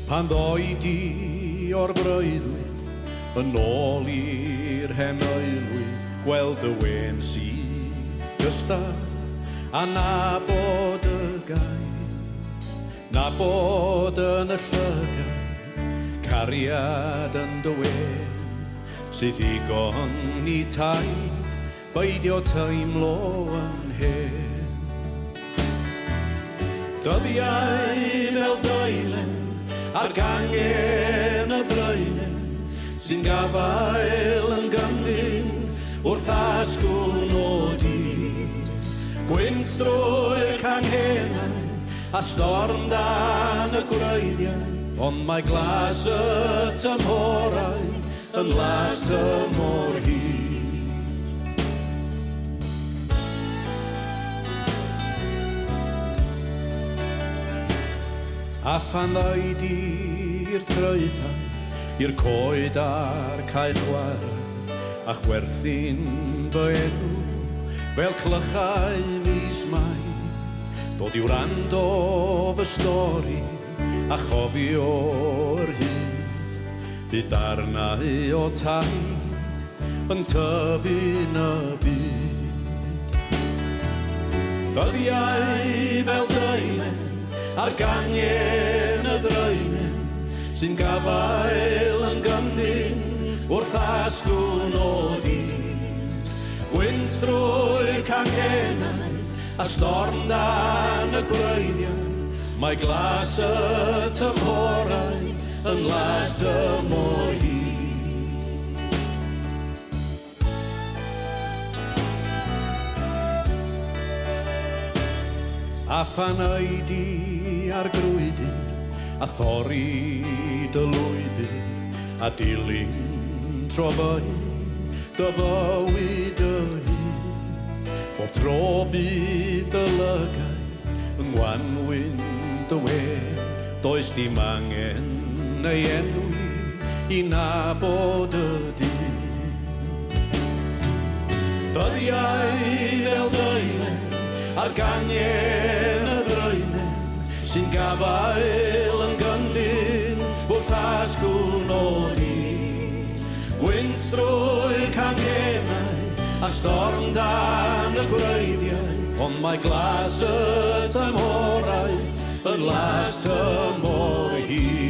Pan ddoi di o'r breuddwyd yn ôl i'r hen oelwyd, gweld y wen sy'n gystad a nabod y gair, nabod yn y llygad, cariad yn dy wen, sydd ddigon i taid, beidio teimlo yn hen. Dyddiau fel doelen ar gangen y ddroenen, sy'n gafael yn gyndyn wrth asgwn o dyn. Gwynt drwy'r canghenau a storm dan y gwreiddiau, ond mae glas y tymhorau yn las tymor hyd. A phan ddoed i'r trwyddau, i'r coed a'r cae chwarae, a chwerthin fy enw fel clychau mis Mai, dod i'w rando fy stori a chofio'r hyd, byd darnau o taid yn tyfu'n y byd. Dyddiau fel doelen ar gangen y ddroenen, sy'n gafael yn gyndyn wrth asgwn o dyn. Gwynt drwy'r canghenau a storm dan y gwreiddiau, mae glas y tymhorau yn las tymor hyd. A phan oed i ar grwydr, a thorri dy lwydr, a dilyn trofoedd dy fywyd y hyn. Bob tro bydd dy lygau yng ngwanwyn dy wen, does dim angen ei enwi i nabod y dyn. Dyddiau fel doelen ar gangen y ddroenen, sy'n gafael yn gyndyn wrth asgwn o dyn. Gwynt drwy'r canghenau a storm dan y gwreiddiau, ond mae glas y tymhorau yn las tymor hyd.